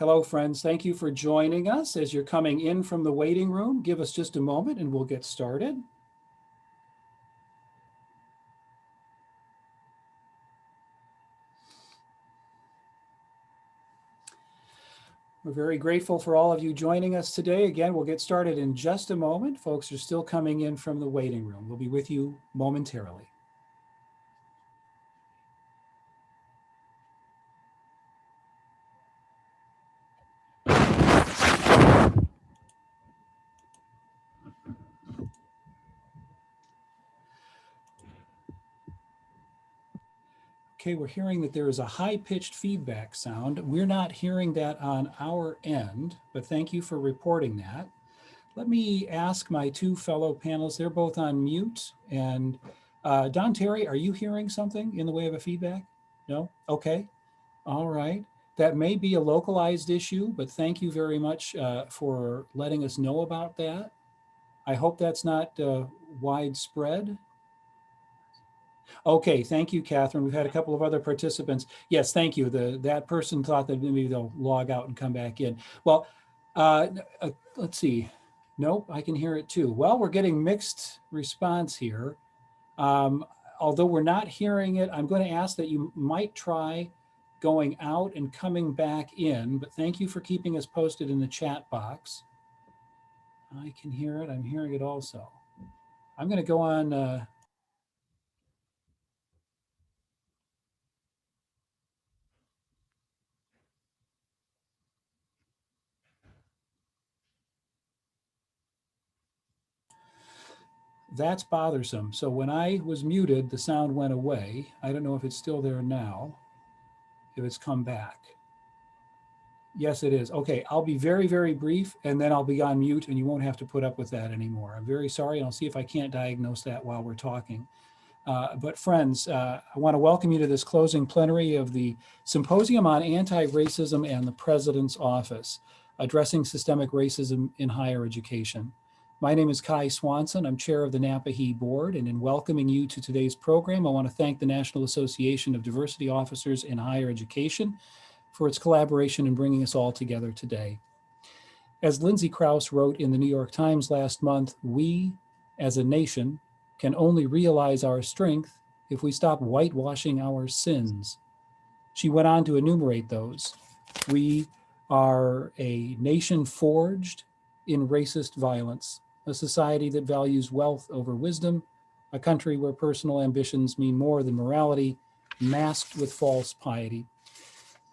Hello, friends. Thank you for joining us. As you're coming in from the waiting room, give us just a moment and we'll get started. We're very grateful for all of you joining us today. Again, we'll get started in just a moment. Folks are still coming in from the waiting room. We'll be with you momentarily. Okay, we're hearing that there is a high-pitched feedback sound. We're not hearing that on our end, but thank you for reporting that. Let me ask my two fellow panelists, they're both on mute. And Don Terry, are you hearing something in the way of a feedback? No? Okay. All right. That may be a localized issue, but thank you very much for letting us know about that. I hope that's not widespread. Okay, thank you, Catherine. We've had a couple of other participants. Yes, thank you. That person thought that maybe they'll log out and come back in. Well, let's see. Nope, I can hear it too. Well, we're getting mixed response here. Although we're not hearing it, I'm going to ask that you might try going out and coming back in, but thank you for keeping us posted in the chat box. I can hear it. I'm hearing it also. I'm going to go on. That's bothersome. So when I was muted, the sound went away. I don't know if it's still there now, if it's come back. Yes, it is. Okay, I'll be very, very brief, and then I'll be on mute, and you won't have to put up with that anymore. I'm very sorry, and I'll see if I can't diagnose that while we're talking. But friends, I want to welcome you to this closing plenary of the Symposium on Anti-Racism and the President's Office, Addressing Systemic Racism in Higher Education. My name is Kai Swanson. I'm chair of the NAPAHE board, and in welcoming you to today's program, I want to thank the National Association of Diversity Officers in Higher Education for its collaboration in bringing us all together today. As Lindsay Krauss wrote in the New York Times last month, we, as a nation, can only realize our strength if we stop whitewashing our sins. She went on to enumerate those. We are a nation forged in racist violence, a society that values wealth over wisdom, a country where personal ambitions mean more than morality, masked with false piety.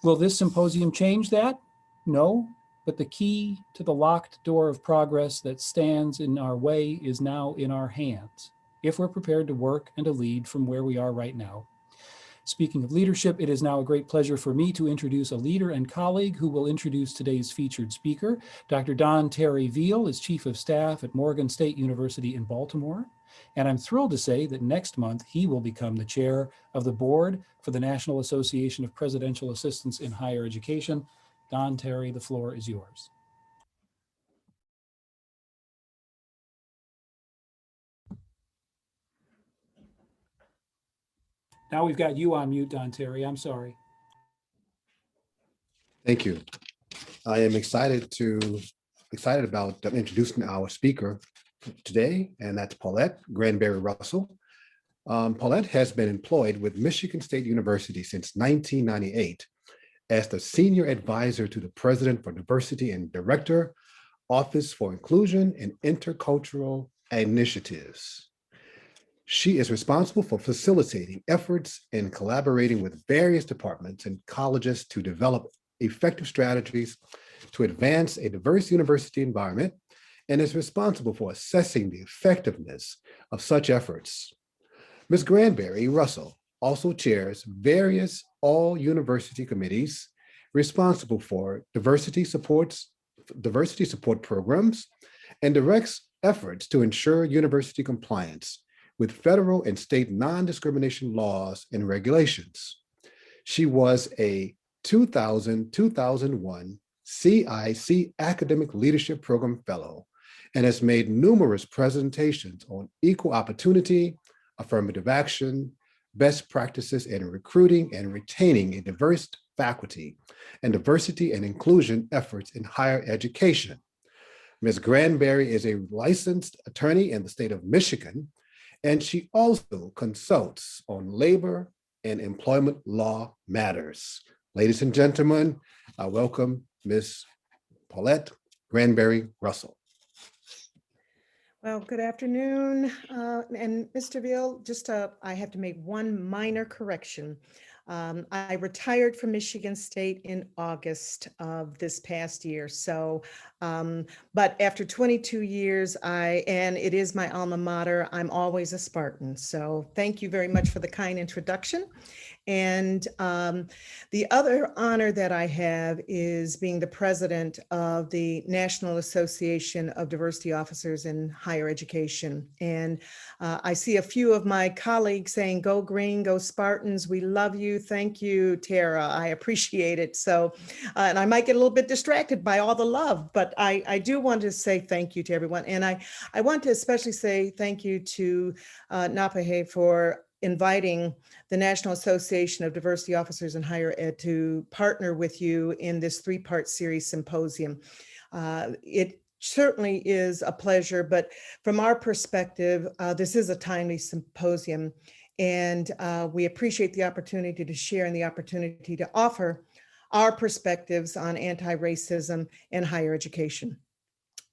Will this symposium change that? No, but the key to the locked door of progress that stands in our way is now in our hands, if we're prepared to work and to lead from where we are right now. Speaking of leadership, it is now a great pleasure for me to introduce a leader and colleague who will introduce today's featured speaker. Dr. Don Terry Veal is Chief of Staff at Morgan State University in Baltimore. And I'm thrilled to say that next month he will become the chair of the board for the National Association of Presidential Assistants in Higher Education. Don Terry, the floor is yours. Now we've got you on mute, Don Terry. I'm sorry. Thank you. I am excited about introducing our speaker today, and that's Paulette Granberry Russell. Paulette has been employed with Michigan State University since 1998 as the Senior Advisor to the President for Diversity and Director, Office for Inclusion and Intercultural Initiatives. She is responsible for facilitating efforts and collaborating with various departments and colleges to develop effective strategies to advance a diverse university environment, and is responsible for assessing the effectiveness of such efforts. Ms. Granberry Russell also chairs various all-university committees responsible for diversity support programs and directs efforts to ensure university compliance with federal and state non-discrimination laws and regulations. She was a 2000-2001 CIC Academic Leadership Program Fellow and has made numerous presentations on equal opportunity, affirmative action, best practices in recruiting and retaining a diverse faculty and diversity and inclusion efforts in higher education. Ms. Granberry is a licensed attorney in the state of Michigan, and she also consults on labor and employment law matters. Ladies and gentlemen, I welcome Ms. Paulette Granberry Russell. Well, good afternoon. And Mr. Veal, I have to make one minor correction. I retired from Michigan State in August of this past year. So, but after 22 years, and it is my alma mater, I'm always a Spartan. So thank you very much for the kind introduction. And the other honor that I have is being the president of the National Association of Diversity Officers in Higher Education. And I see a few of my colleagues saying, "Go Green, go Spartans. We love you." Thank you, Tara. I appreciate it. So, and I might get a little bit distracted by all the love, but I do want to say thank you to everyone. And I want to especially say thank you to NAPAHE for inviting the National Association of Diversity Officers in Higher Ed to partner with you in this three-part series symposium. It certainly is a pleasure, but from our perspective, this is a timely symposium, and we appreciate the opportunity to share and the opportunity to offer our perspectives on anti-racism and higher education.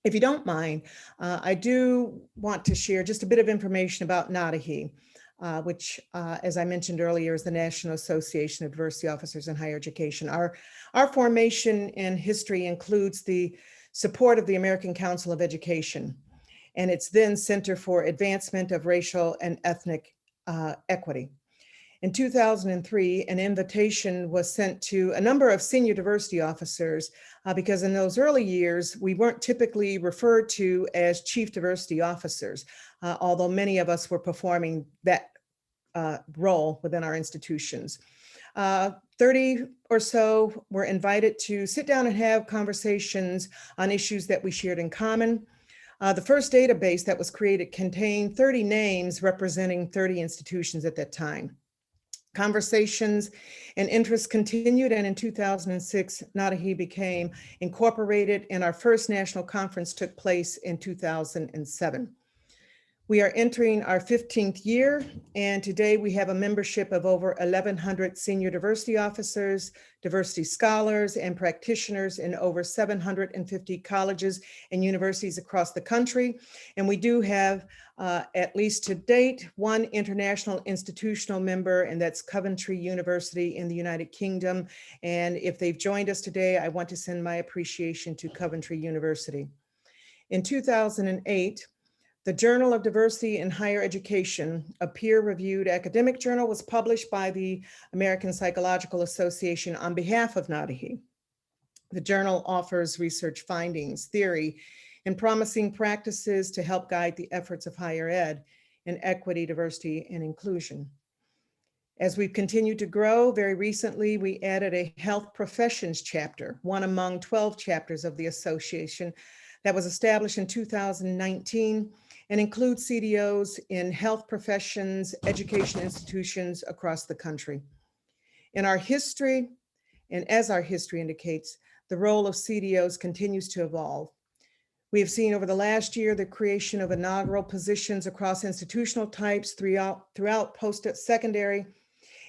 If you don't mind, I do want to share just a bit of information about NAPAHE. Which, as I mentioned earlier, is the National Association of Diversity Officers in Higher Education. Our formation and history includes the support of the American Council of Education and its then Center for Advancement of Racial and Ethnic Equity. In 2003, an invitation was sent to a number of senior diversity officers because in those early years, we weren't typically referred to as chief diversity officers, although many of us were performing that role within our institutions. 30 or so were invited to sit down and have conversations on issues that we shared in common. The first database that was created contained 30 names representing 30 institutions at that time. Conversations and interests continued, and in 2006, NAPAHE became incorporated, and our first national conference took place in 2007. We are entering our 15th year, and today we have a membership of over 1,100 senior diversity officers, diversity scholars, and practitioners in over 750 colleges and universities across the country. And we do have, at least to date, one international institutional member, and that's Coventry University in the United Kingdom. And if they've joined us today, I want to send my appreciation to Coventry University. In 2008, the Journal of Diversity in Higher Education, a peer-reviewed academic journal, was published by the American Psychological Association on behalf of NAPAHE. The journal offers research findings, theory, and promising practices to help guide the efforts of higher ed in equity, diversity, and inclusion. As we've continued to grow, very recently, we added a health professions chapter, one among 12 chapters of the association that was established in 2019 and includes CDOs in health professions, education institutions across the country. In our history, and as our history indicates, the role of CDOs continues to evolve. We have seen over the last year the creation of inaugural positions across institutional types throughout post-secondary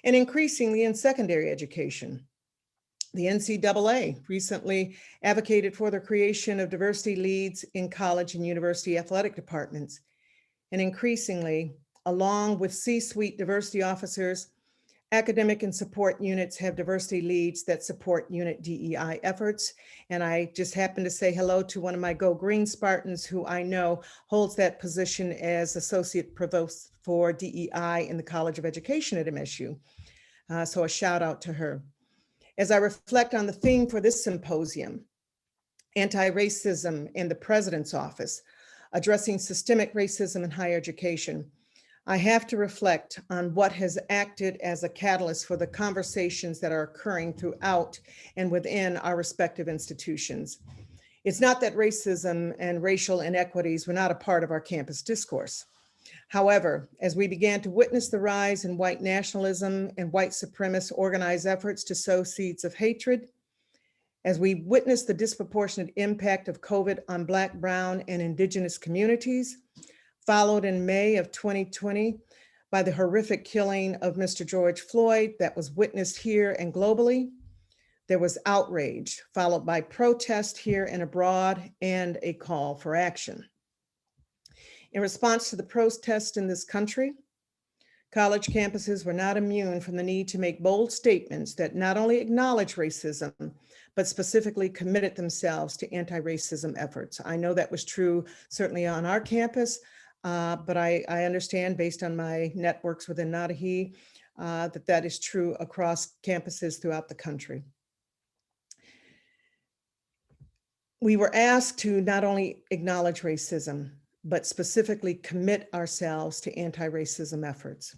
and increasingly in secondary education. The NCAA recently advocated for the creation of diversity leads in college and university athletic departments. And increasingly, along with C-suite diversity officers, academic and support units have diversity leads that support unit DEI efforts. And I just happened to say hello to one of my Go Green Spartans who I know holds that position as Associate Provost for DEI in the College of Education at MSU. So a shout out to her. As I reflect on the theme for this symposium, anti-racism in the President's Office, addressing systemic racism in higher education, I have to reflect on what has acted as a catalyst for the conversations that are occurring throughout and within our respective institutions. It's not that racism and racial inequities were not a part of our campus discourse. However, as we began to witness the rise in white nationalism and white supremacist organized efforts to sow seeds of hatred, as we witnessed the disproportionate impact of COVID on Black, Brown, and Indigenous communities, followed in May of 2020 by the horrific killing of Mr. George Floyd that was witnessed here and globally, there was outrage, followed by protest here and abroad, and a call for action. In response to the protests in this country, college campuses were not immune from the need to make bold statements that not only acknowledge racism, but specifically committed themselves to anti-racism efforts. I know that was true certainly on our campus, but I understand based on my networks within NAPAHE that is true across campuses throughout the country. We were asked to not only acknowledge racism, but specifically commit ourselves to anti-racism efforts.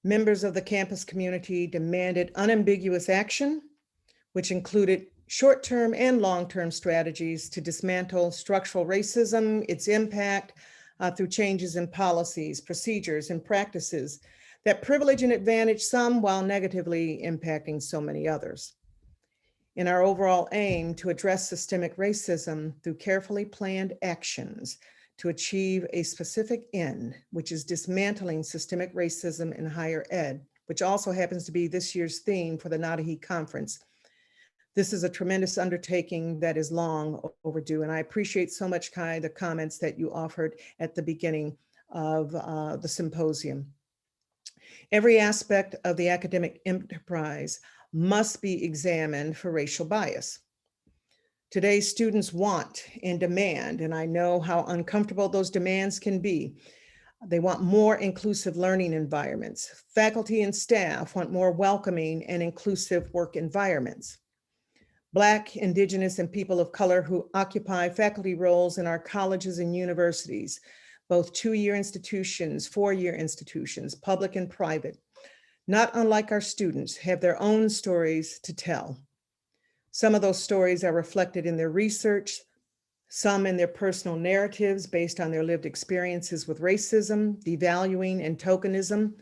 Members of the campus community demanded unambiguous action, which included short-term and long-term strategies to dismantle structural racism, its impact through changes in policies, procedures, and practices that privilege and advantage some while negatively impacting so many others. In our overall aim to address systemic racism through carefully planned actions to achieve a specific end, which is dismantling systemic racism in higher ed, which also happens to be this year's theme for the NAPAHE conference. This is a tremendous undertaking that is long overdue, and I appreciate so much, Kai, the comments that you offered at the beginning of the symposium. Every aspect of the academic enterprise must be examined for racial bias. Today's students want and demand, and I know how uncomfortable those demands can be. They want more inclusive learning environments. Faculty and staff want more welcoming and inclusive work environments. Black, Indigenous, and people of color who occupy faculty roles in our colleges and universities, both two-year institutions, four-year institutions, public and private, not unlike our students, have their own stories to tell. Some of those stories are reflected in their research, some in their personal narratives based on their lived experiences with racism, devaluing, and tokenism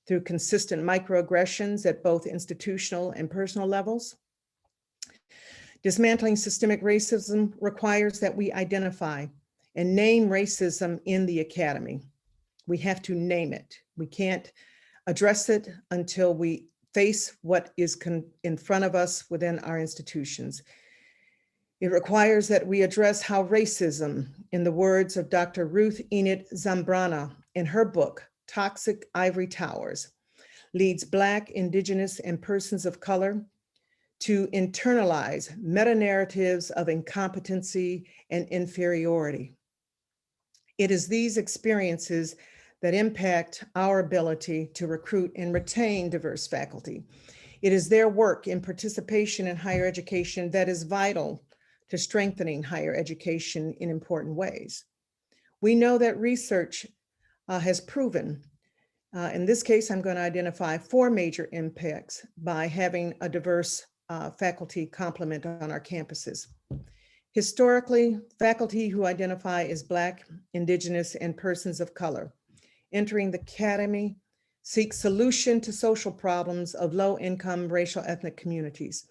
through consistent microaggressions at both institutional and personal levels. Dismantling systemic racism requires that we identify and name racism in the academy. We have to name it. We can't address it until we face what is in front of us within our institutions. It requires that we address how racism, in the words of Dr. Ruth Enid Zambrana in her book, Toxic Ivory Towers, leads Black, Indigenous, and persons of color to internalize meta-narratives of incompetency and inferiority. It is these experiences that impact our ability to recruit and retain diverse faculty. It is their work in participation in higher education that is vital to strengthening higher education in important ways. We know that research has proven, in this case, I'm going to identify 4 major impacts by having a diverse faculty complement on our campuses. Historically, faculty who identify as Black, Indigenous, and persons of color entering the academy seek solution to social problems of low-income racial ethnic communities.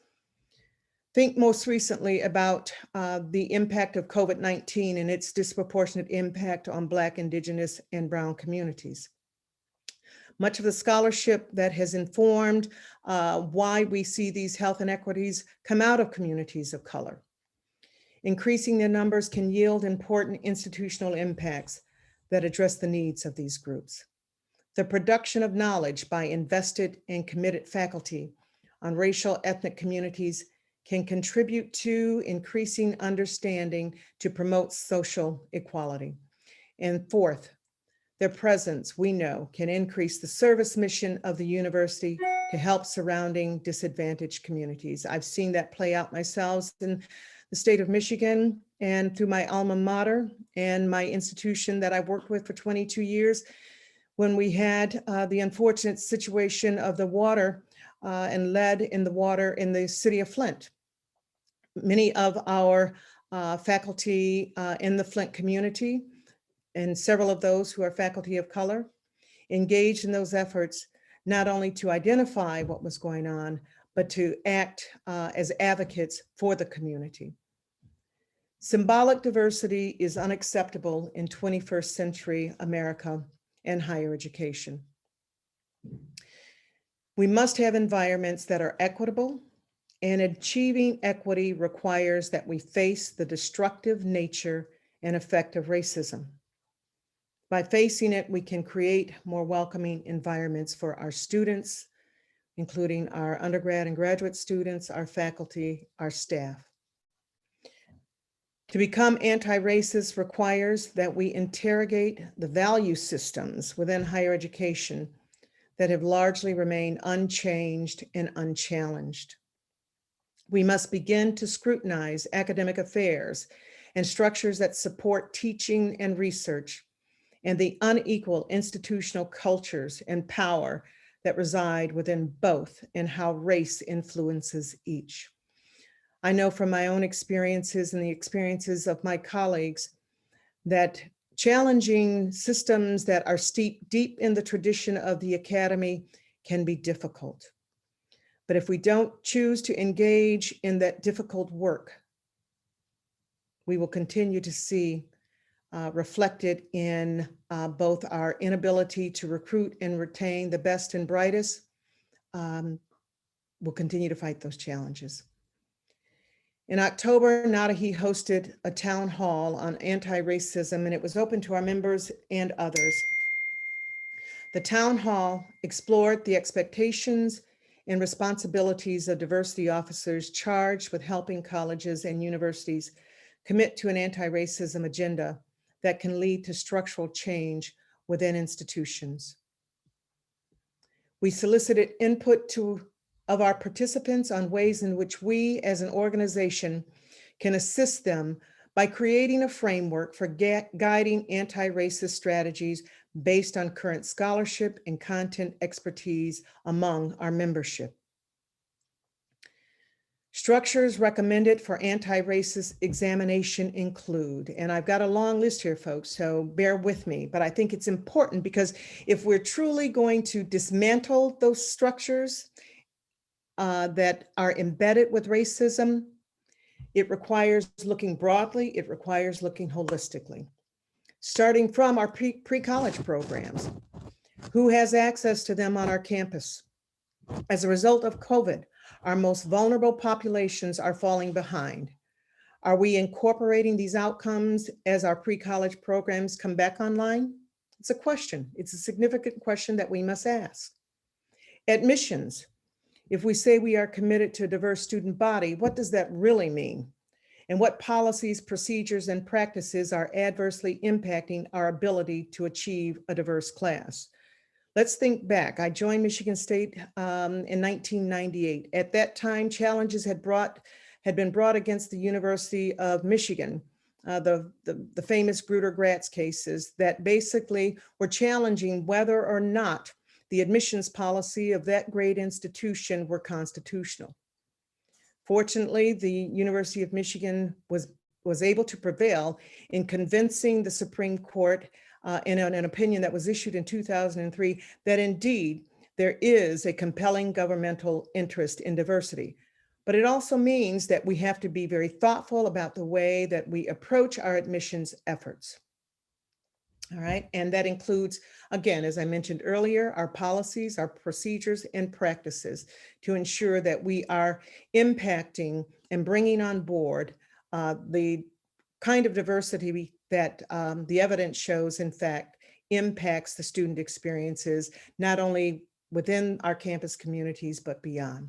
Think most recently about the impact of COVID-19 and its disproportionate impact on Black, Indigenous, and Brown communities. Much of the scholarship that has informed why we see these health inequities come out of communities of color. Increasing their numbers can yield important institutional impacts that address the needs of these groups. The production of knowledge by invested and committed faculty on racial ethnic communities can contribute to increasing understanding to promote social equality. And fourth, their presence, we know, can increase the service mission of the university to help surrounding disadvantaged communities. I've seen that play out myself in the state of Michigan and through my alma mater and my institution that I've worked with for 22 years, when we had the unfortunate situation of the water and lead in the water in the city of Flint. Many of our faculty in the Flint community and several of those who are faculty of color, engaged in those efforts, not only to identify what was going on, but to act as advocates for the community. Symbolic diversity is unacceptable in 21st century America and higher education. We must have environments that are equitable, and achieving equity requires that we face the destructive nature and effect of racism. By facing it, we can create more welcoming environments for our students, including our undergrad and graduate students, our faculty, our staff. To become anti-racist requires that we interrogate the value systems within higher education that have largely remained unchanged and unchallenged. We must begin to scrutinize academic affairs and structures that support teaching and research, and the unequal institutional cultures and power that reside within both and how race influences each. I know from my own experiences and the experiences of my colleagues that challenging systems that are steeped deep in the tradition of the academy can be difficult. But if we don't choose to engage in that difficult work, we will continue to see reflected in both our inability to recruit and retain the best and brightest. We'll continue to fight those challenges. In October, NAPAHE hosted a town hall on anti-racism, and it was open to our members and others. The town hall explored the expectations and responsibilities of diversity officers charged with helping colleges and universities commit to an anti-racism agenda that can lead to structural change within institutions. We solicited input of our participants on ways in which we as an organization can assist them by creating a framework for guiding anti-racist strategies based on current scholarship and content expertise among our membership. Structures recommended for anti-racist examination include, and I've got a long list here, folks, so bear with me, but I think it's important because if we're truly going to dismantle those structures that are embedded with racism, it requires looking broadly, it requires looking holistically. Starting from our pre-college programs, who has access to them on our campus? As a result of COVID, our most vulnerable populations are falling behind. Are we incorporating these outcomes as our pre-college programs come back online? It's a question. It's a significant question that we must ask. Admissions. If we say we are committed to a diverse student body, what does that really mean? And what policies, procedures, and practices are adversely impacting our ability to achieve a diverse class? Let's think back. I joined Michigan State in 1998. At that time, challenges had been brought against the University of Michigan, the famous Grutter-Gratz cases that basically were challenging whether or not the admissions policy of that great institution were constitutional. Fortunately, the University of Michigan was able to prevail in convincing the Supreme Court in an opinion that was issued in 2003 that indeed there is a compelling governmental interest in diversity. But it also means that we have to be very thoughtful about the way that we approach our admissions efforts. All right, and that includes, again, as I mentioned earlier, our policies, our procedures, and practices to ensure that we are impacting and bringing on board the kind of diversity that the evidence shows, in fact, impacts the student experiences, not only within our campus communities, but beyond.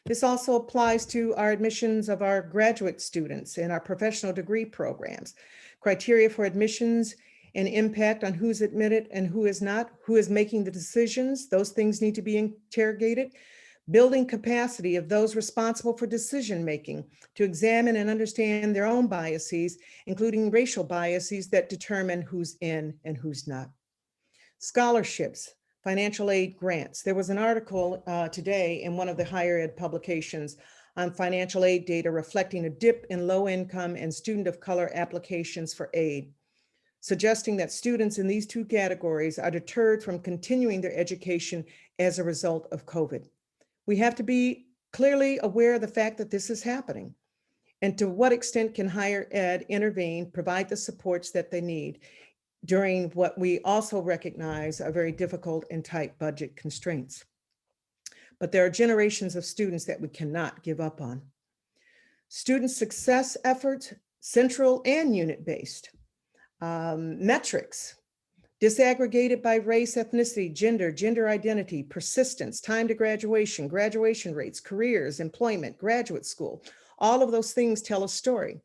This also applies to our admissions of our graduate students and our professional degree programs. Criteria for admissions and impact on who's admitted and who is not, who is making the decisions, those things need to be interrogated. Building capacity of those responsible for decision-making to examine and understand their own biases, including racial biases that determine who's in and who's not. Scholarships, financial aid grants. There was an article today in one of the higher ed publications on financial aid data reflecting a dip in low income and student of color applications for aid. suggesting that students in these two categories are deterred from continuing their education as a result of COVID. We have to be clearly aware of the fact that this is happening. And to what extent can higher ed intervene, provide the supports that they need during what we also recognize are very difficult and tight budget constraints. But there are generations of students that we cannot give up on. Student success efforts, central and unit-based. Metrics, disaggregated by race, ethnicity, gender identity, persistence, time to graduation, graduation rates, careers, employment, graduate school. All of those things tell a story.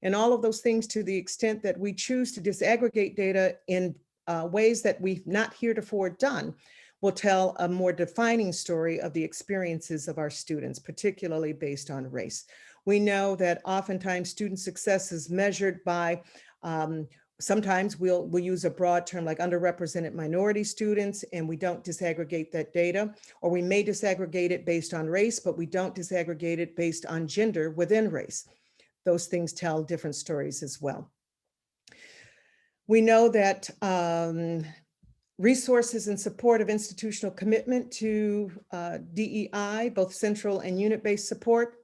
And all of those things, to the extent that we choose to disaggregate data in ways that we've not heretofore done, will tell a more defining story of the experiences of our students, particularly based on race. We know that oftentimes student success is measured by, sometimes we'll use a broad term like underrepresented minority students, and we don't disaggregate that data, or we may disaggregate it based on race, but we don't disaggregate it based on gender within race. Those things tell different stories as well. We know that resources in support of institutional commitment to DEI, both central and unit-based support,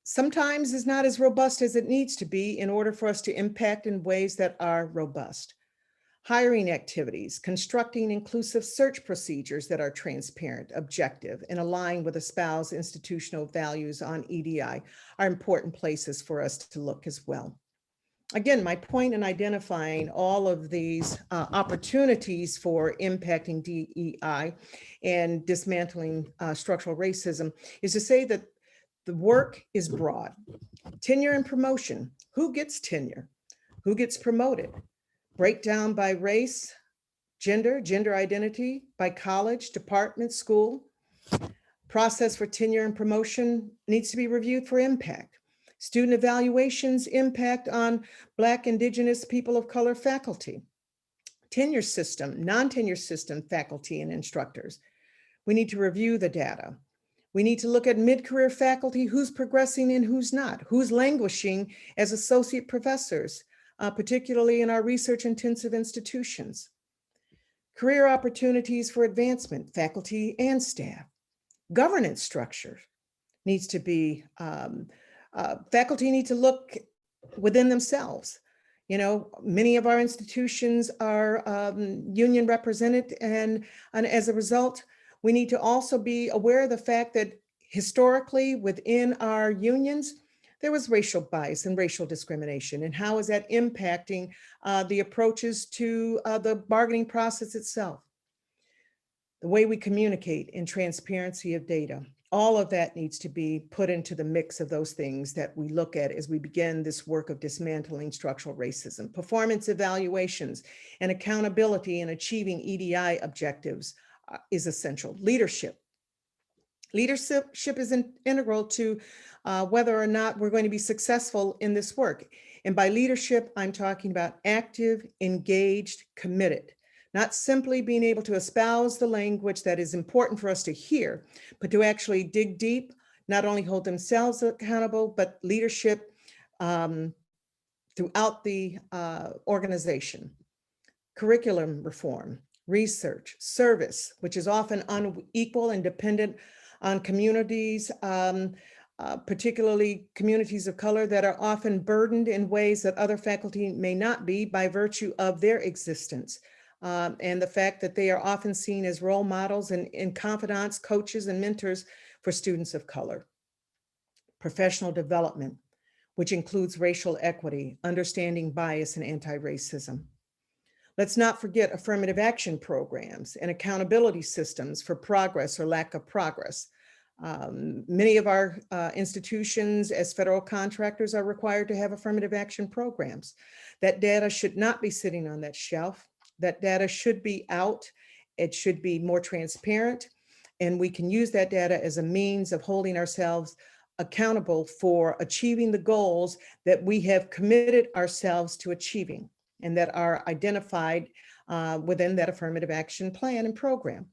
sometimes is not as robust as it needs to be in order for us to impact in ways that are robust. Hiring activities, constructing inclusive search procedures that are transparent, objective, and aligned with espoused institutional values on EDI are important places for us to look as well. Again, my point in identifying all of these opportunities for impacting DEI and dismantling structural racism is to say that the work is broad. Tenure and promotion. Who gets tenure? Who gets promoted? Breakdown by race, gender identity, by college, department, school. Process for tenure and promotion needs to be reviewed for impact. Student evaluations impact on Black, Indigenous, people of color faculty. Tenure system, non-tenure system faculty and instructors. We need to review the data. We need to look at mid-career faculty, who's progressing and who's not, who's languishing as associate professors, particularly in our research-intensive institutions. Career opportunities for advancement, faculty and staff. Governance structure needs to be, faculty need to look within themselves. You know, many of our institutions are union represented, and as a result, we need to also be aware of the fact that historically within our unions, there was racial bias and racial discrimination. And how is that impacting the approaches to the bargaining process itself? The way we communicate and transparency of data, all of that needs to be put into the mix of those things that we look at as we begin this work of dismantling structural racism. Performance evaluations and accountability in achieving EDI objectives is essential. Leadership is integral to whether or not we're going to be successful in this work. And by leadership, I'm talking about active, engaged, committed, not simply being able to espouse the language that is important for us to hear, but to actually dig deep, not only hold themselves accountable, but leadership throughout the organization. Curriculum reform, research, service, which is often unequal and dependent on communities, particularly communities of color that are often burdened in ways that other faculty may not be by virtue of their existence. And the fact that they are often seen as role models and confidants, coaches, and mentors for students of color. Professional development, which includes racial equity, understanding bias, and anti-racism. Let's not forget affirmative action programs and accountability systems for progress or lack of progress. Many of our institutions as federal contractors are required to have affirmative action programs. That data should not be sitting on that shelf. That data should be out. It should be more transparent. And we can use that data as a means of holding ourselves accountable for achieving the goals that we have committed ourselves to achieving and that are identified within that affirmative action plan and program.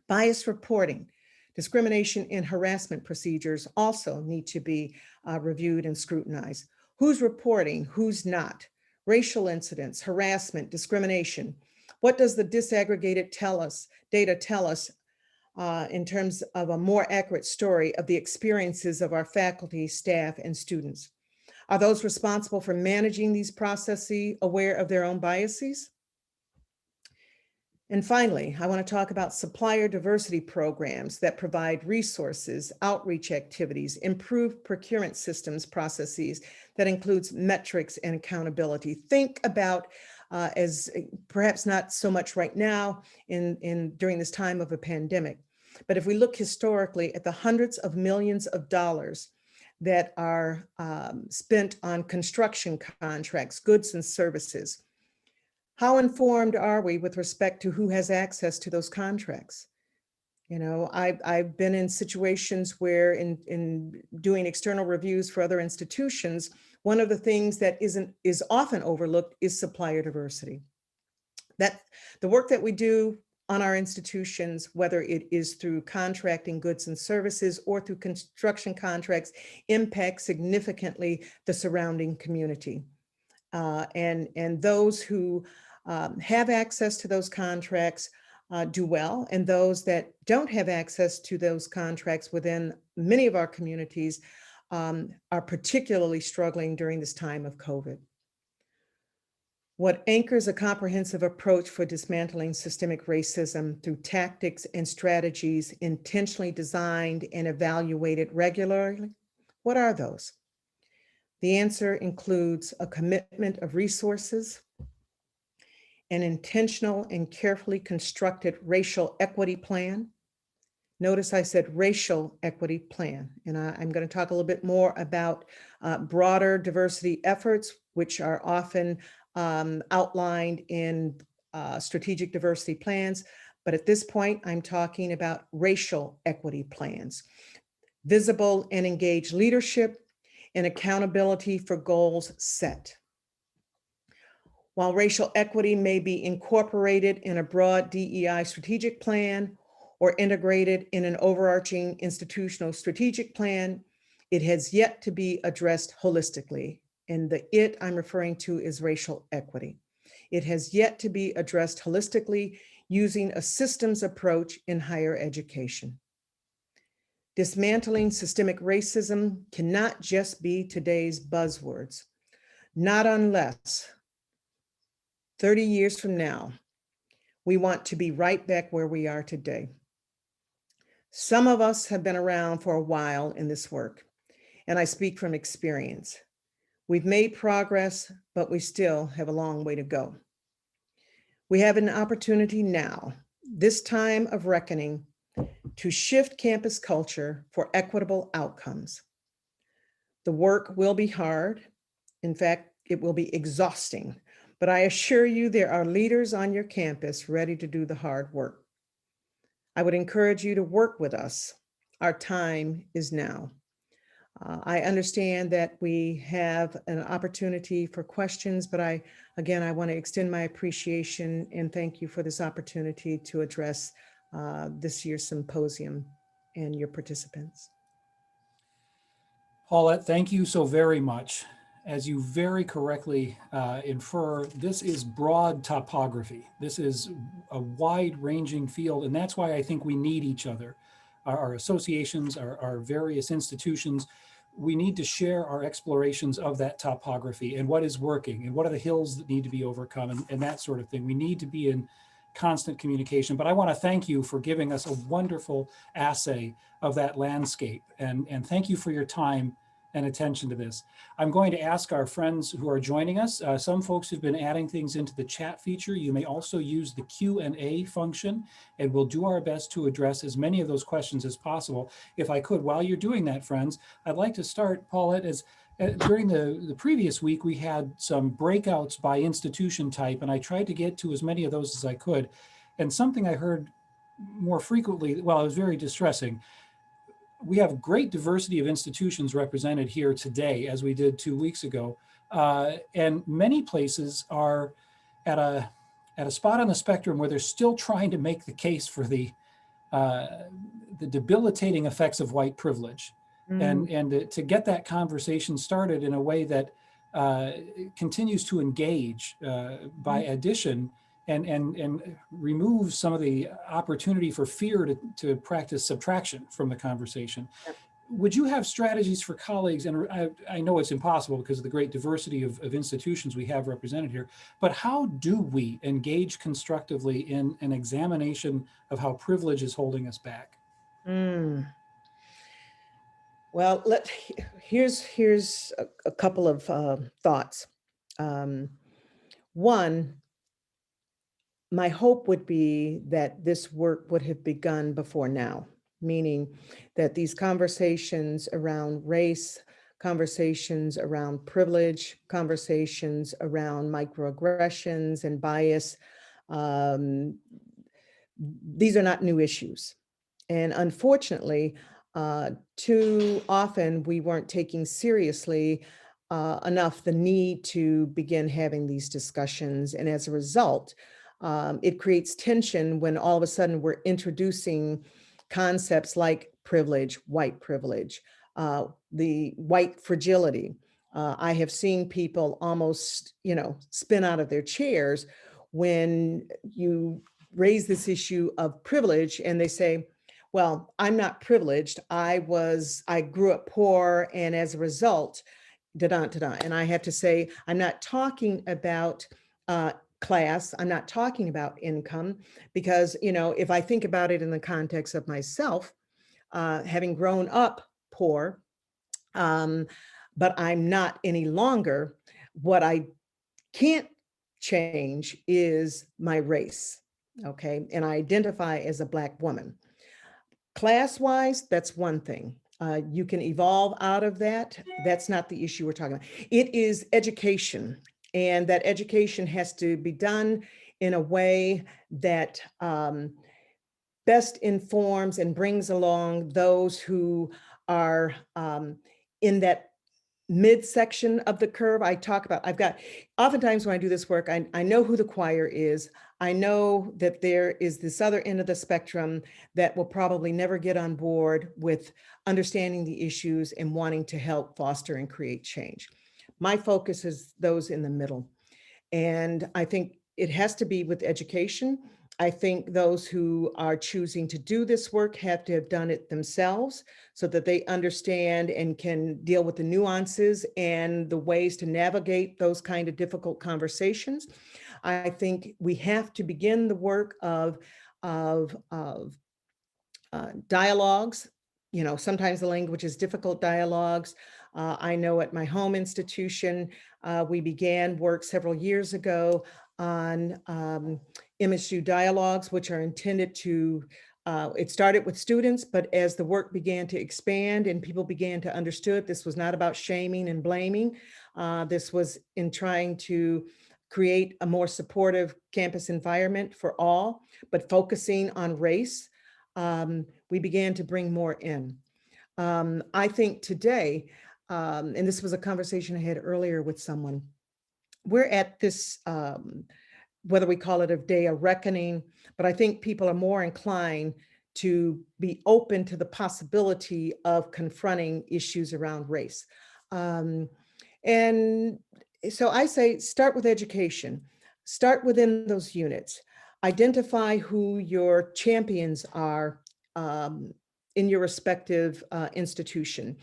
Bias reporting, discrimination and harassment procedures also need to be reviewed and scrutinized. Who's reporting, who's not? racial incidents, harassment, discrimination. What does the disaggregated data tell us in terms of a more accurate story of the experiences of our faculty, staff, and students? Are those responsible for managing these processes aware of their own biases? And finally, I want to talk about supplier diversity programs that provide resources, outreach activities, improved procurement systems processes that includes metrics and accountability. Think about as perhaps not so much right now during this time of a pandemic, but if we look historically at the hundreds of millions of dollars that are spent on construction contracts, goods and services, how informed are we with respect to who has access to those contracts? You know, I've been in situations where in doing external reviews for other institutions, one of the things that is often overlooked is supplier diversity. That the work that we do on our institutions, whether it is through contracting goods and services or through construction contracts, impacts significantly the surrounding community. And those who have access to those contracts do well, and those that don't have access to those contracts within many of our communities are particularly struggling during this time of COVID. What anchors a comprehensive approach for dismantling systemic racism through tactics and strategies intentionally designed and evaluated regularly? What are those? The answer includes a commitment of resources, an intentional and carefully constructed racial equity plan. Notice I said racial equity plan, and I'm going to talk a little bit more about broader diversity efforts, which are often outlined in strategic diversity plans. But at this point, I'm talking about racial equity plans, visible and engaged leadership, and accountability for goals set. While racial equity may be incorporated in a broad DEI strategic plan or integrated in an overarching institutional strategic plan, it has yet to be addressed holistically. And the "it" I'm referring to is racial equity. It has yet to be addressed holistically using a systems approach in higher education. Dismantling systemic racism cannot just be today's buzzwords, not unless 30 years from now, we want to be right back where we are today. Some of us have been around for a while in this work, and I speak from experience. We've made progress, but we still have a long way to go. We have an opportunity now, this time of reckoning, to shift campus culture for equitable outcomes. The work will be hard. In fact, it will be exhausting, but I assure you there are leaders on your campus ready to do the hard work. I would encourage you to work with us. Our time is now. I understand that we have an opportunity for questions, but I want to extend my appreciation and thank you for this opportunity to address this year's symposium and your participants. Paulette, thank you so very much. As you very correctly infer, this is broad topography. This is a wide-ranging field, and that's why I think we need each other. Our associations, our various institutions, we need to share our explorations of that topography and what is working and what are the hills that need to be overcome and that sort of thing. We need to be in constant communication. But I want to thank you for giving us a wonderful assay of that landscape, and thank you for your time and attention to this. I'm going to ask our friends who are joining us. Some folks have been adding things into the chat feature. You may also use the Q&A function, and we'll do our best to address as many of those questions as possible. If I could, while you're doing that, friends, I'd like to start, Paulette, as during the previous week, we had some breakouts by institution type, and I tried to get to as many of those as I could. And something I heard more frequently, well, it was very distressing. We have great diversity of institutions represented here today, as we did 2 weeks ago. And many places are at a spot on the spectrum where they're still trying to make the case for the debilitating effects of white privilege. And to get that conversation started in a way that continues to engage by addition and remove some of the opportunity for fear to practice subtraction from the conversation. Would you have strategies for colleagues, and I know it's impossible because of the great diversity of institutions we have represented here, but how do we engage constructively in an examination of how privilege is holding us back? Mm. Well, here's a couple of thoughts. One, my hope would be that this work would have begun before now, meaning that these conversations around race, conversations around privilege, conversations around microaggressions and bias, um, these are not new issues. And unfortunately, too often we weren't taking seriously enough the need to begin having these discussions. And as a result, it creates tension when all of a sudden we're introducing concepts like privilege, the white fragility. I have seen people almost, spin out of their chairs when you raise this issue of privilege and they say, well, I'm not privileged. I grew up poor, and as a result, da-da, da-da. And I have to say, I'm not talking about class. I'm not talking about income, because, if I think about it in the context of myself, having grown up poor, but I'm not any longer, what I can't change is my race. Okay. And I identify as a Black woman. Class-wise, that's one thing. You can evolve out of that. That's not the issue we're talking about. It is education, and that education has to be done in a way that best informs and brings along those who are in that midsection of the curve. Oftentimes when I do this work, I know who the choir is. I know that there is this other end of the spectrum that will probably never get on board with understanding the issues and wanting to help foster and create change. My focus is those in the middle. And I think it has to be with education. I think those who are choosing to do this work have to have done it themselves so that they understand and can deal with the nuances and the ways to navigate those kind of difficult conversations. I think we have to begin the work of dialogues. Sometimes the language is difficult dialogues. I know at my home institution, we began work several years ago on MSU dialogues, which are intended to, it started with students, but as the work began to expand and people began to understand, this was not about shaming and blaming. This was in trying to create a more supportive campus environment for all, but focusing on race. We began to bring more in. I think today, and this was a conversation I had earlier with someone, we're at this, whether we call it a day of reckoning, but I think people are more inclined to be open to the possibility of confronting issues around race. And so I say, start with education, start within those units, identify who your champions are in your respective institution.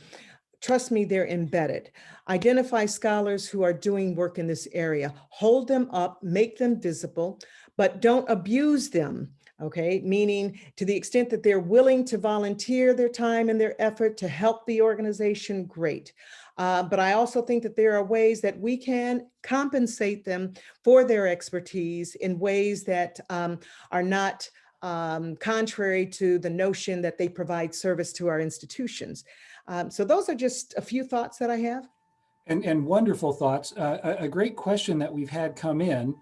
Trust me, they're embedded. Identify scholars who are doing work in this area, hold them up, make them visible, but don't abuse them. Okay, meaning to the extent that they're willing to volunteer their time and their effort to help the organization, great. But I also think that there are ways that we can compensate them for their expertise in ways that are not contrary to the notion that they provide service to our institutions. So those are just a few thoughts that I have. And wonderful thoughts. A great question that we've had come in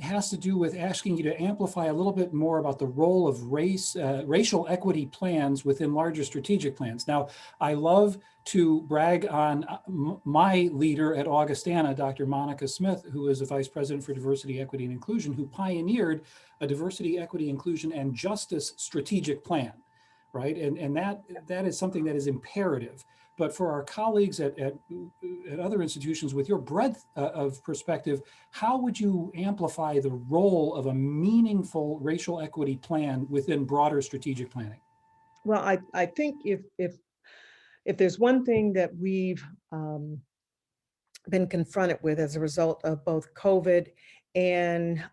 has to do with asking you to amplify a little bit more about the role of racial equity plans within larger strategic plans. Now, I love to brag on my leader at Augustana, Dr. Monica Smith, who is a Vice President for Diversity, Equity, and Inclusion, who pioneered a diversity, equity, inclusion, and justice strategic plan, right? And that is something that is imperative. But for our colleagues at other institutions, with your breadth of perspective, how would you amplify the role of a meaningful racial equity plan within broader strategic planning? Well, I think if there's one thing that we've been confronted with as a result of both COVID and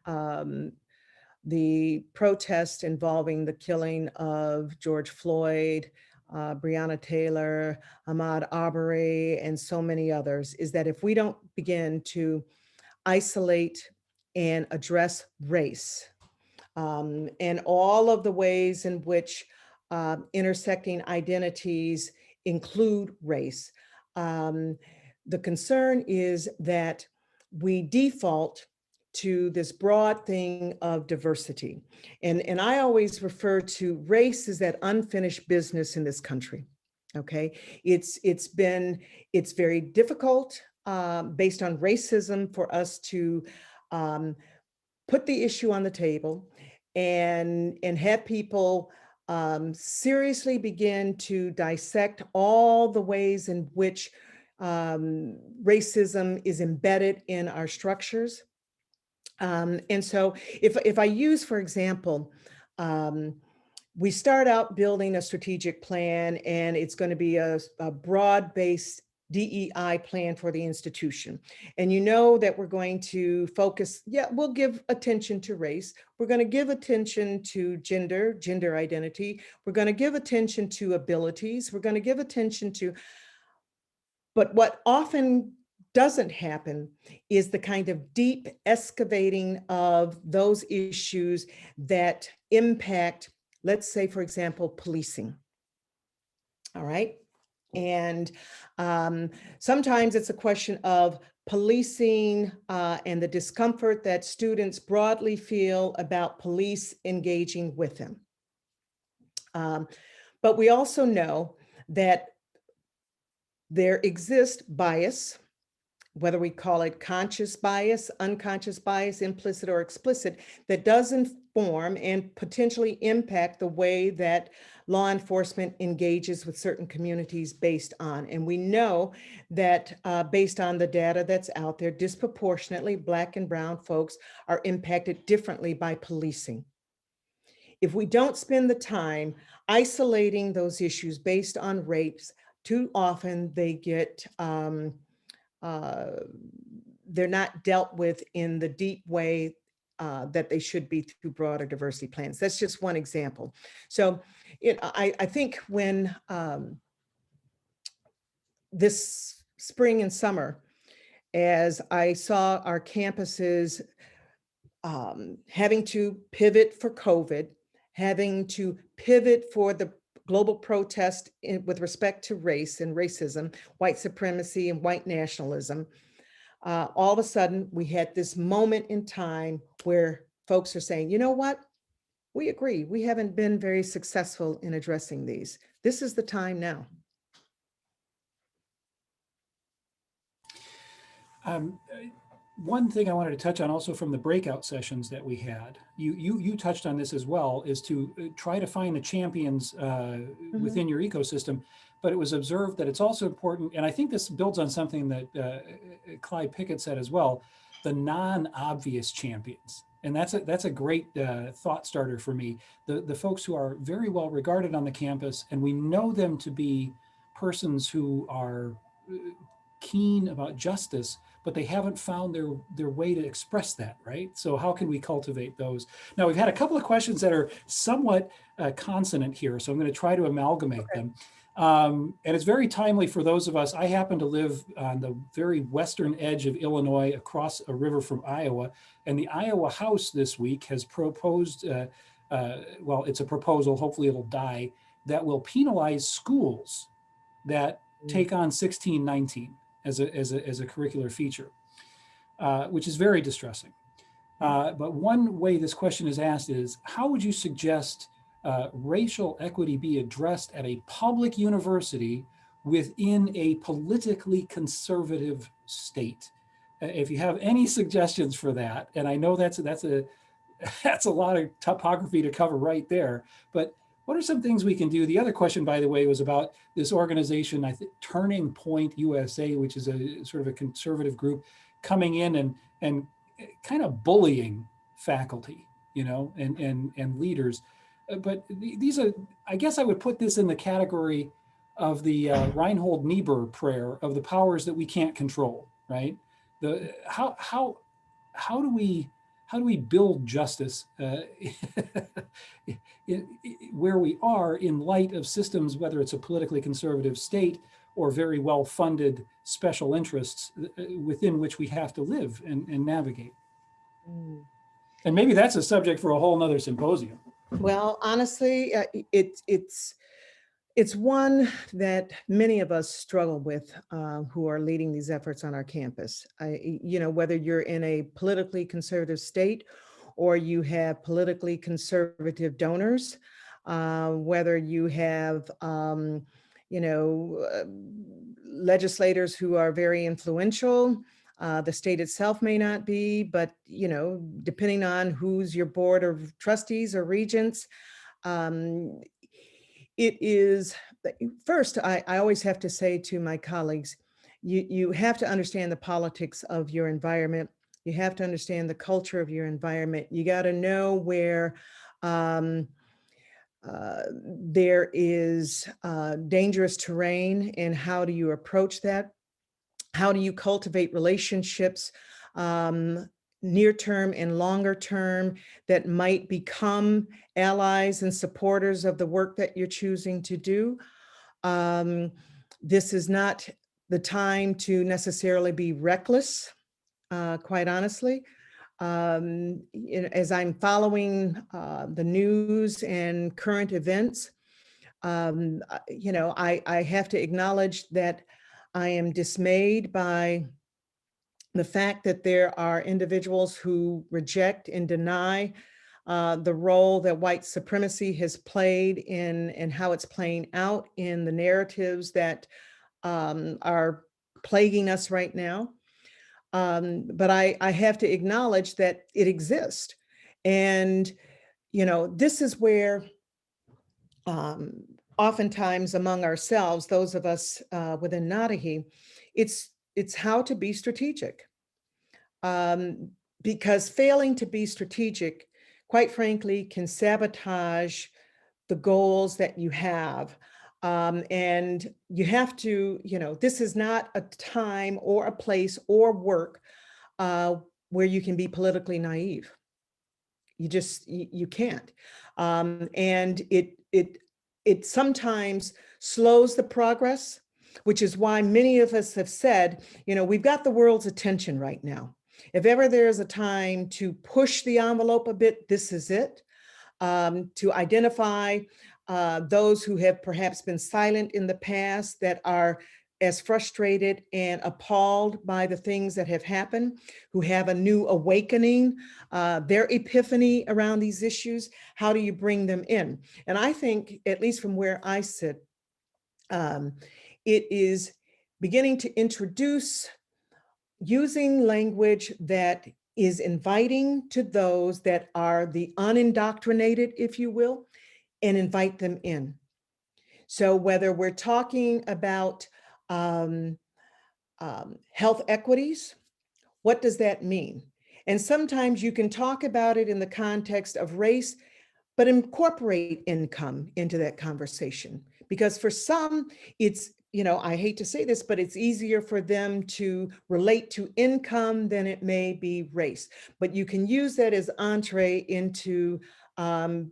the protest involving the killing of George Floyd, Breonna Taylor, Ahmaud Arbery, and so many others, is that if we don't begin to isolate and address race, and all of the ways in which intersecting identities include race, the concern is that we default to this broad thing of diversity. And I always refer to race as that unfinished business in this country. Okay, it's very difficult based on racism for us to put the issue on the table and have people seriously begin to dissect all the ways in which racism is embedded in our structures. And so if I use, for example, we start out building a strategic plan, and it's going to be a broad-based DEI plan for the institution. And you know that we're going to focus, we'll give attention to race. We're going to give attention to gender identity. We're going to give attention to abilities. We're going to give attention to, but what often doesn't happen is the kind of deep excavating of those issues that impact, let's say, for example, policing. All right. And sometimes it's a question of policing and the discomfort that students broadly feel about police engaging with them. But we also know that there exists bias, whether we call it conscious bias, unconscious bias, implicit or explicit, that does inform and potentially impact the way that law enforcement engages with certain communities based on. And we know that based on the data that's out there, disproportionately Black and brown folks are impacted differently by policing. If we don't spend the time isolating those issues based on race, too often they get they're not dealt with in the deep way that they should be through broader diversity plans. That's just one example. So I think when this spring and summer, as I saw our campuses having to pivot for COVID, having to pivot for the global protest with respect to race and racism, white supremacy and white nationalism, all of a sudden we had this moment in time where folks are saying, you know what? We agree. We haven't been very successful in addressing these. This is the time now. One thing I wanted to touch on also from the breakout sessions that we had, you touched on this as well, is to try to find the champions within your ecosystem. But it was observed that it's also important, and I think this builds on something that Clyde Pickett said as well, the non-obvious champions. And that's a great thought starter for me. The folks who are very well regarded on the campus, and we know them to be persons who are keen about justice, but they haven't found their way to express that, right? So how can we cultivate those? Now, we've had a couple of questions that are somewhat consonant here, so I'm going to try to amalgamate them. And it's very timely for those of us. I happen to live on the very western edge of Illinois, across a river from Iowa, and the Iowa House this week has proposed, well, it's a proposal, hopefully it'll die, that will penalize schools that take on 1619 as a curricular feature, which is very distressing. But one way this question is asked is, how would you suggest racial equity be addressed at a public university within a politically conservative state? If you have any suggestions for that, and I know that's a lot of topography to cover right there, but What are some things we can do? The other question, by the way, was about this organization, I think Turning Point USA, which is a sort of a conservative group coming in and kind of bullying faculty, you know, and leaders. But these are, I guess I would put this in the category of the Reinhold Niebuhr prayer of the powers that we can't control, right? The how do we build justice where we are in light of systems, whether it's a politically conservative state or very well-funded special interests within which we have to live and navigate. Mm. And maybe that's a subject for a whole nother symposium. Well, honestly, it's one that many of us struggle with who are leading these efforts on our campus. Whether you're in a politically conservative state or you have politically conservative donors, whether you have, legislators who are very influential. The state itself may not be, but, depending on who's your board of trustees or regents, it is, first, I always have to say to my colleagues, you have to understand the politics of your environment. You have to understand the culture of your environment. You got to know where there is dangerous terrain and how do you approach that? How do you cultivate relationships near term and longer term that might become allies and supporters of the work that you're choosing to do? This is not the time to necessarily be reckless, quite honestly. As I'm following the news and current events, I have to acknowledge that I am dismayed by the fact that there are individuals who reject and deny the role that white supremacy has played in and how it's playing out in the narratives that are plaguing us right now. But I have to acknowledge that it exists. And, this is where oftentimes among ourselves, those of us within NAPAHE, it's how to be strategic. Because failing to be strategic, quite frankly, can sabotage the goals that you have. And you have to, this is not a time or a place or work where you can be politically naive. You can't. And it sometimes slows the progress, which is why many of us have said, we've got the world's attention right now. If ever there's a time to push the envelope a bit, this is it. To identify those who have perhaps been silent in the past, that are as frustrated and appalled by the things that have happened, who have a new awakening, their epiphany around these issues. How do you bring them in? And I think, at least from where I sit, it is beginning to introduce using language that is inviting to those that are the unindoctrinated, if you will, and invite them in. So whether we're talking about health equities, what does that mean? And sometimes you can talk about it in the context of race, but incorporate income into that conversation. Because for some, it's, I hate to say this, but it's easier for them to relate to income than it may be race. But you can use that as entree into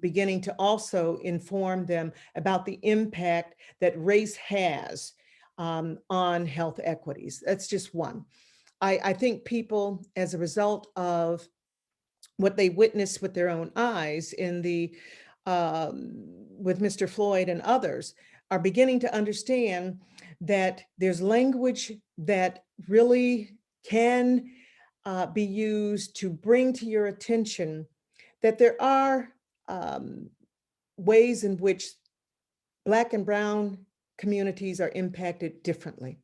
beginning to also inform them about the impact that race has on health equities. That's just one. I think people, as a result of what they witnessed with their own eyes in the with Mr. Floyd and others, are beginning to understand that there's language that really can be used to bring to your attention that there are ways in which Black and Brown communities are impacted differently.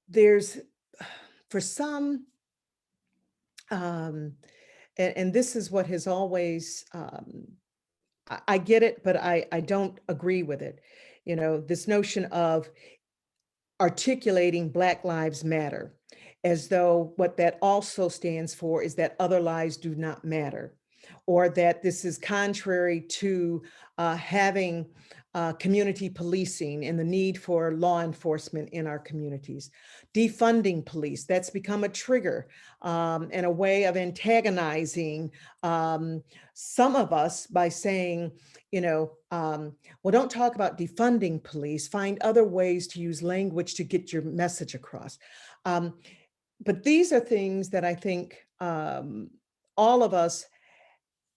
There's, for some, and this is what has always, I get it, but I don't agree with it. You know, this notion of articulating Black Lives Matter as though what that also stands for is that other lives do not matter, or that this is contrary to having community policing and the need for law enforcement in our communities. Defunding police, that's become a trigger and a way of antagonizing some of us by saying, you know, well, don't talk about defunding police, find other ways to use language to get your message across. But these are things that I think all of us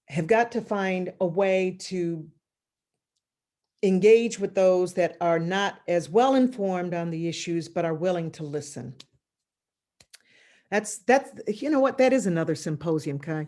have got to find a way to engage with those that are not as well informed on the issues, but are willing to listen. That's, you know what, that is another symposium, Kai.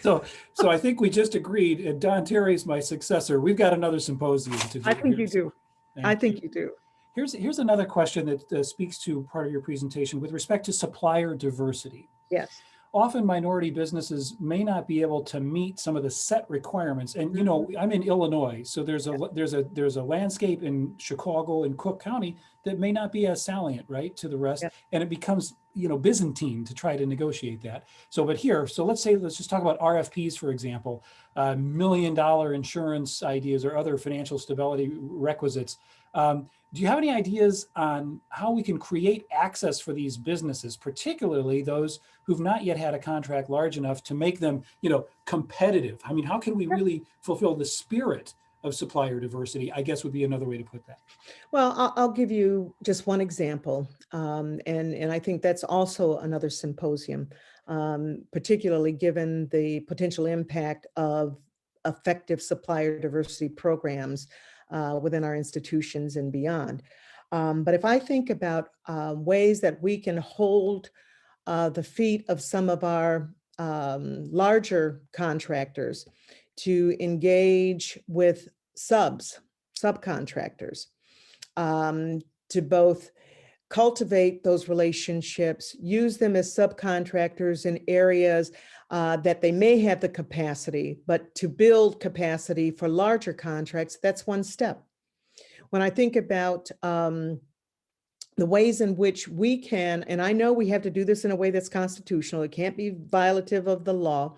So I think we just agreed, and Don Terry's my successor. We've got another symposium to do. I think here, you do. Thank I think you. you do. Here's another question that speaks to part of your presentation with respect to supplier diversity. Yes. Often minority businesses may not be able to meet some of the set requirements. And you know, I'm in Illinois, so there's a landscape in Chicago and Cook County that may not be as salient, right, to the rest, Yeah. and it becomes, you know, Byzantine to try to negotiate that. So, but here, so let's just talk about RFPs, for example, $1 million insurance ideas or other financial stability requisites. Do you have any ideas on how we can create access for these businesses, particularly those who've not yet had a contract large enough to make them, you know, competitive? I mean, how can we really fulfill the spirit of supplier diversity, I guess would be another way to put that. Well, I'll give you just one example, and I think that's also another symposium, particularly given the potential impact of effective supplier diversity programs within our institutions and beyond. But if I think about ways that we can hold the feet of some of our larger contractors to engage with subcontractors, to both cultivate those relationships, use them as subcontractors in areas that they may have the capacity, but to build capacity for larger contracts, that's one step. When I think about the ways in which we can, and I know we have to do this in a way that's constitutional, it can't be violative of the law,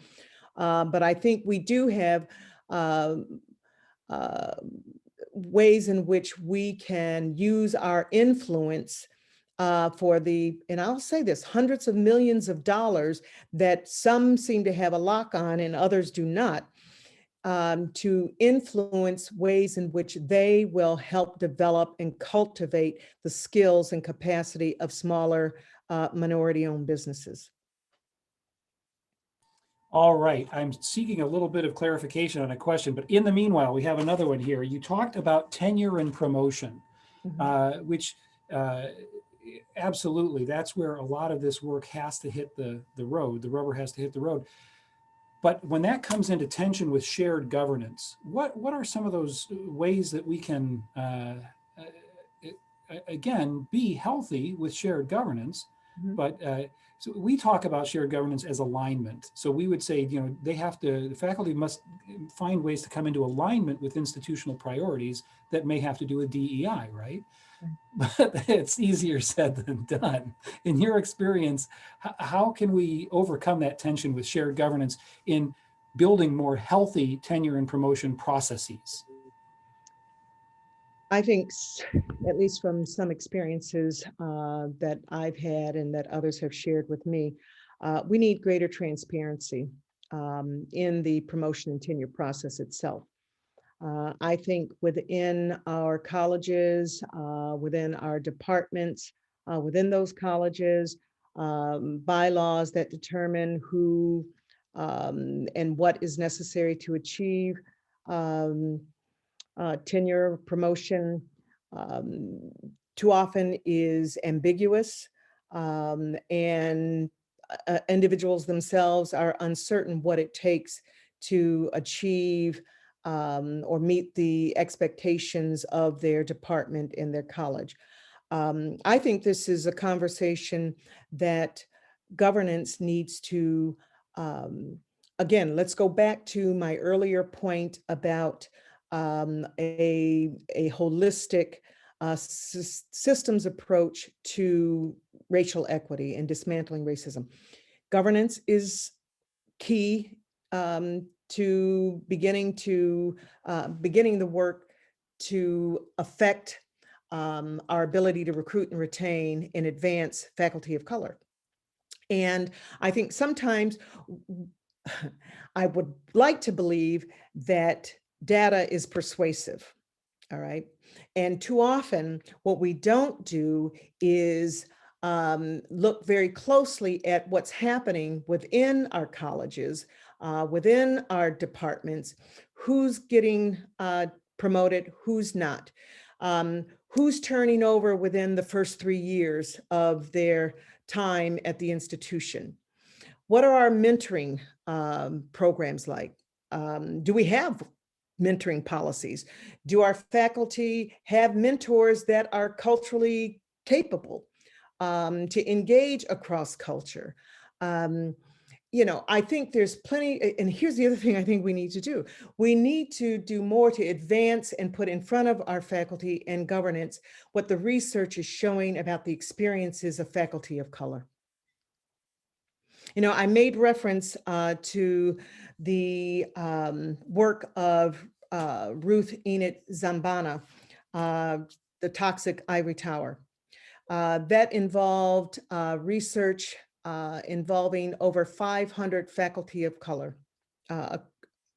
but I think we do have uh, ways in which we can use our influence for the, and I'll say this, hundreds of millions of dollars that some seem to have a lock on and others do not, to influence ways in which they will help develop and cultivate the skills and capacity of smaller minority-owned businesses. All right, I'm seeking a little bit of clarification on a question, but in the meanwhile, we have another one here. You talked about tenure and promotion, which absolutely, that's where a lot of this work has to hit the road. The rubber has to hit the road. But when that comes into tension with shared governance, what are some of those ways that we can, again, be healthy with shared governance? But so we talk about shared governance as alignment. So we would say, you know, the faculty must find ways to come into alignment with institutional priorities that may have to do with DEI, right? But it's easier said than done. In your experience, how can we overcome that tension with shared governance in building more healthy tenure and promotion processes? I think, at least from some experiences that I've had and that others have shared with me, we need greater transparency in the promotion and tenure process itself. I think within our colleges, within our departments, within those colleges, bylaws that determine who and what is necessary to achieve tenure, promotion, too often is ambiguous, and individuals themselves are uncertain what it takes to achieve or meet the expectations of their department in their college. I think this is a conversation that governance needs to again, let's go back to my earlier point about a holistic systems approach to racial equity and dismantling racism. Governance is key to beginning the work to affect our ability to recruit and retain and advance faculty of color. And I think sometimes I would like to believe that data is persuasive. All right. And too often, what we don't do is look very closely at what's happening within our colleges, within our departments, who's getting promoted, who's not, who's turning over within the first 3 years of their time at the institution. What are our mentoring programs like? Do we have mentoring policies? Do our faculty have mentors that are culturally capable to engage across culture? I think there's plenty, and here's the other thing I think we need to do. We need to do more to advance and put in front of our faculty and governance what the research is showing about the experiences of faculty of color. I made reference to the work of Ruth Enid Zambana, the toxic ivory tower. That involved research involving over 500 faculty of color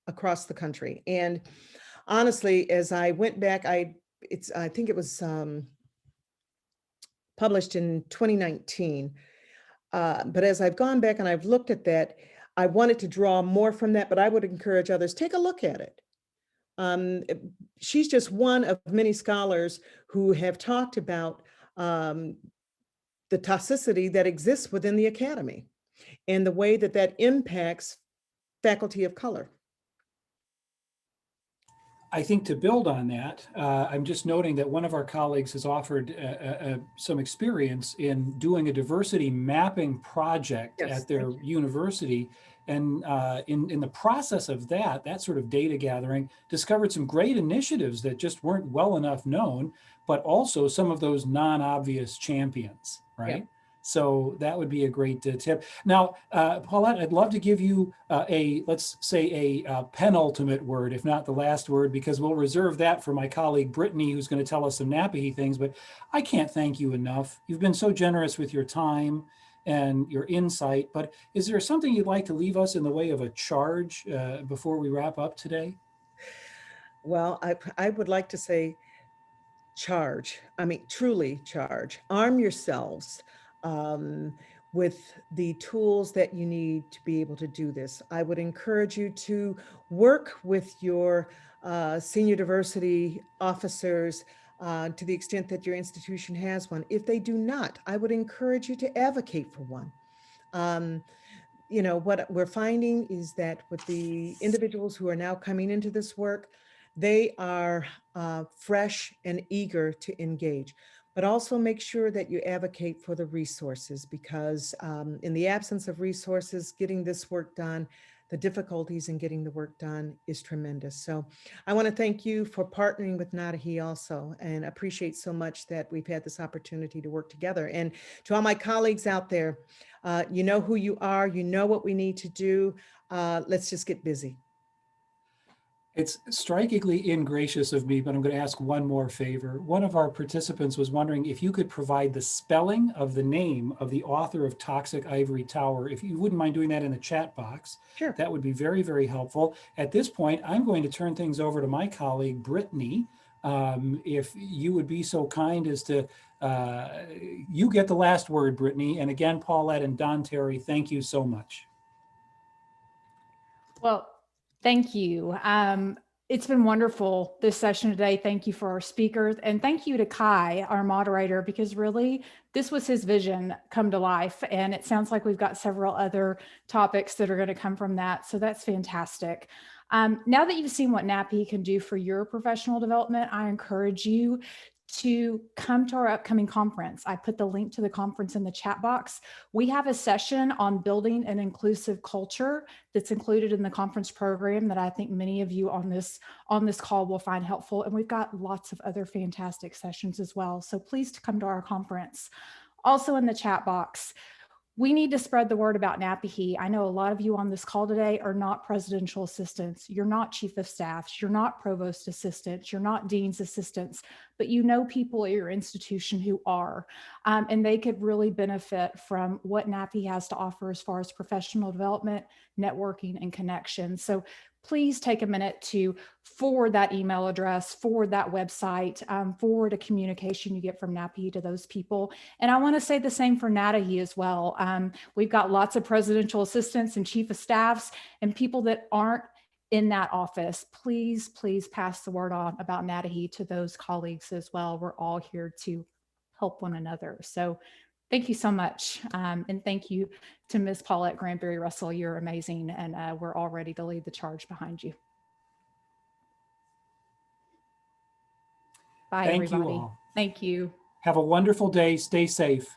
across the country. And honestly, as I went back, I think it was published in 2019. But as I've gone back and I've looked at that, I wanted to draw more from that, but I would encourage others, take a look at it. She's just one of many scholars who have talked about the toxicity that exists within the academy and the way that that impacts faculty of color. I think to build on that, I'm just noting that one of our colleagues has offered some experience in doing a diversity mapping project Yes, at their university. And in the process of that sort of data gathering, discovered some great initiatives that just weren't well enough known, but also some of those non-obvious champions, right? Yeah. So that would be a great tip. Now, Paulette, I'd love to give you let's say a penultimate word, if not the last word, because we'll reserve that for my colleague Brittany, who's going to tell us some NAPAHE things. But I can't thank you enough. You've been so generous with your time and your insight. But is there something you'd like to leave us in the way of a charge before we wrap up today? Well, I would like to say, charge. I mean, truly charge. Arm yourselves with the tools that you need to be able to do this. I would encourage you to work with your senior diversity officers to the extent that your institution has one. If they do not, I would encourage you to advocate for one. What we're finding is that with the individuals who are now coming into this work, they are fresh and eager to engage, but also make sure that you advocate for the resources, because in the absence of resources, getting this work done, the difficulties in getting the work done is tremendous. So I want to thank you for partnering with NAPAHE also, and appreciate so much that we've had this opportunity to work together. And to all my colleagues out there, you know who you are, you know what we need to do. Let's just get busy. It's strikingly ingracious of me, but I'm going to ask one more favor. One of our participants was wondering if you could provide the spelling of the name of the author of Toxic Ivory Tower. If you wouldn't mind doing that in the chat box, Sure. that would be very, very helpful. At this point, I'm going to turn things over to my colleague, Brittany. If you would be so kind as to, you get the last word, Brittany. And again, Paulette and Don Terry, thank you so much. Well, thank you. It's been wonderful this session today. Thank you for our speakers, and thank you to Kai, our moderator, because really this was his vision come to life. And it sounds like we've got several other topics that are going to come from that. So that's fantastic. Now that you've seen what NAPAHE can do for your professional development, I encourage you to come to our upcoming conference. I put the link to the conference in the chat box. We have a session on building an inclusive culture that's included in the conference program that I think many of you on this call will find helpful. And we've got lots of other fantastic sessions as well. So please come to our conference. Also in the chat box, we need to spread the word about NAPAHE. I know a lot of you on this call today are not presidential assistants. You're not chief of staffs. You're not provost assistants. You're not dean's assistants, but you know people at your institution who are, and they could really benefit from what NAPAHE has to offer as far as professional development, networking, and connection. So please take a minute to forward that email address, forward that website, forward a communication you get from NAPAHE to those people. And I want to say the same for NATAHE as well. We've got lots of presidential assistants and chief of staffs and people that aren't in that office. Please, please pass the word on about NATAHE to those colleagues as well. We're all here to help one another. So thank you so much. And thank you to Ms. Paulette Granberry Russell. You're amazing. And we're all ready to lead the charge behind you. Bye, Thank you everybody. all. Thank you. Have a wonderful day. Stay safe.